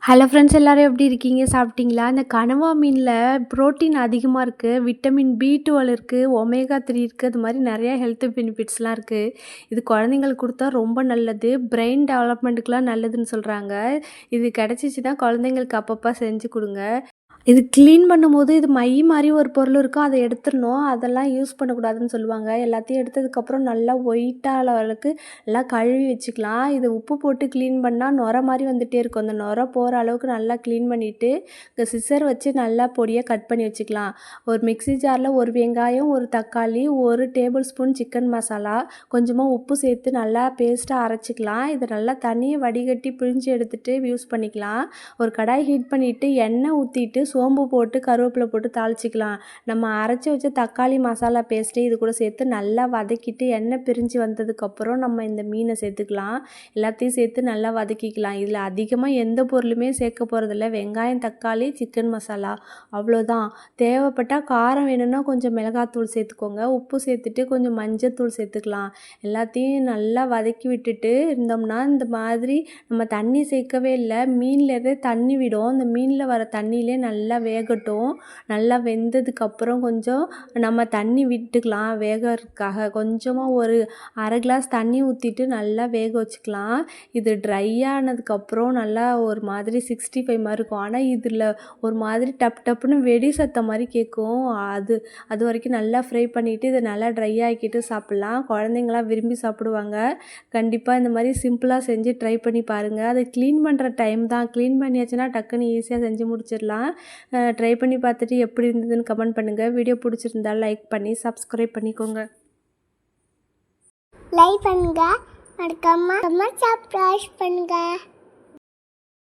Hello friends எல்லாரும் எப்படி இருக்கீங்க? சாப்பிட்டீங்களா? இந்த கனவா மீன்ல புரோட்டீன் அதிகமா இருக்கு. விட்டமின் B12 இருக்கு. ஒமேகா 3 இருக்கு. அது மாரி நெறைய ஹெல்த் பெனிஃபிட்ஸ்லாம் இருக்கு. இது குழந்தைங்களுக்கு குடுத்தா ரொம்ப நல்லது. பிரெயின் டெவலப்மெண்ட்டுக்குலாம் நல்லதுன்னு சொல்றாங்க. இது கிடைச்சிச்சுன்னா குழந்தைங்களுக்கு அப்பப்ப செஞ்சு குடுங்க. இது கிளீன் பண்ணும்போது இது மை மாரி ஒரு பொருள் இருக்கும். அத எடுத்துறணும். அதெல்லாம் யூஸ் பண்ணக்கூடாதுன்னு சொல்லுவாங்க. எல்லாத்தையும் எடுத்ததுக்கப்புறம் நல்லா ஒயிட்டா அளவுக்கு நல்லா கழுவி வச்சுக்கலாம். இது உப்பு போட்டு கிளீன் பண்ணா நொரை மாரி வந்துட்டே இருக்கும். அந்த நொரை போற அளவுக்கு நல்லா கிளீன் பண்ணிட்டு, இந்த சிசர் வச்சு நல்லா பொடியா கட் பண்ணி வச்சுக்கலாம். ஒரு மிக்ஸி ஜார்ல 1 வெங்காயம், 1 தக்காளி, 1 டேபிள் ஸ்பூன் சிக்கன் மசாலா, கொஞ்சமா உப்பு சேர்த்து நல்லா பேஸ்ட்டா அரைச்சுக்கலாம். இத நல்லா தண்ணிய வடிகட்டி பிழிஞ்சு எடுத்துட்டு யூஸ் பண்ணிக்கலாம். ஒரு கடாய் ஹீட் பண்ணிட்டு எண்ணெய் ஊத்திட்டு சோம்பு போட்டு கருவேப்பிலை போட்டு தாளிச்சிக்கலாம். நம்ம அரைச்சி வச்ச தக்காளி மசாலா பேஸ்ட்டு இது கூட சேர்த்து நல்லா வதக்கிட்டு எண்ணெய் பிரிஞ்சு வந்ததுக்கப்புறம் நம்ம இந்த மீனை சேர்த்துக்கலாம். எல்லாத்தையும் சேர்த்து நல்லா வதக்கிக்கலாம். இதில் அதிகமாக எந்த பொருளுமே சேர்க்க போகிறதில்ல. வெங்காயம், தக்காளி, சிக்கன் மசாலா அவ்வளோதான். தேவைப்பட்டால் காரம் வேணும்னா கொஞ்சம் மிளகாத்தூள் சேர்த்துக்கோங்க. உப்பு சேர்த்துட்டு கொஞ்சம் மஞ்சத்தூள் சேர்த்துக்கலாம். எல்லாத்தையும் நல்லா வதக்கி விட்டுட்டு இருந்தோம்னா இந்த மாதிரி நம்ம தண்ணி சேர்க்கவே இல்லை. மீன்லேருந்தே தண்ணி விடும். இந்த மீனில் வர தண்ணியிலே நல்லா வேகட்டும். நல்லா வெந்ததுக்கப்புறம் கொஞ்சம் நம்ம தண்ணி விட்டுக்கலாம் வேகறதுக்காக. கொஞ்சமாக ஒரு 1/2 கிளாஸ் தண்ணி ஊற்றிட்டு நல்லா வேக வச்சுக்கலாம். இது ட்ரை ஆனதுக்கப்புறம் நல்லா ஒரு மாதிரி 65 மாதிரி இருக்கும். ஆனால் இதில் ஒரு மாதிரி டப் டப்புன்னு வெடி சத்தம் மாதிரி கேட்கும். அது வரைக்கும் நல்லா ஃப்ரை பண்ணிவிட்டு இதை நல்லா ட்ரை ஆக்கிட்டு சாப்பிட்லாம். குழந்தைங்களாம் விரும்பி சாப்பிடுவாங்க. கண்டிப்பாக இந்த மாதிரி சிம்பிளாக செஞ்சு ட்ரை பண்ணி பாருங்கள். அதை க்ளீன் பண்ணுற டைம் தான். க்ளீன் பண்ணியாச்சுன்னா டக்குன்னு ஈஸியாக செஞ்சு முடிச்சிடலாம். ட்ரை பண்ணி பார்த்துட்டு எப்படி இருந்ததுன்னு கமெண்ட் பண்ணுங்கள். வீடியோ பிடிச்சிருந்தா லைக் பண்ணி சப்ஸ்கிரைப் பண்ணிக்கோங்க. லைக் பண்ணுங்க, மறக்காம சப்ஸ்கிரைப் பண்ணுங்க.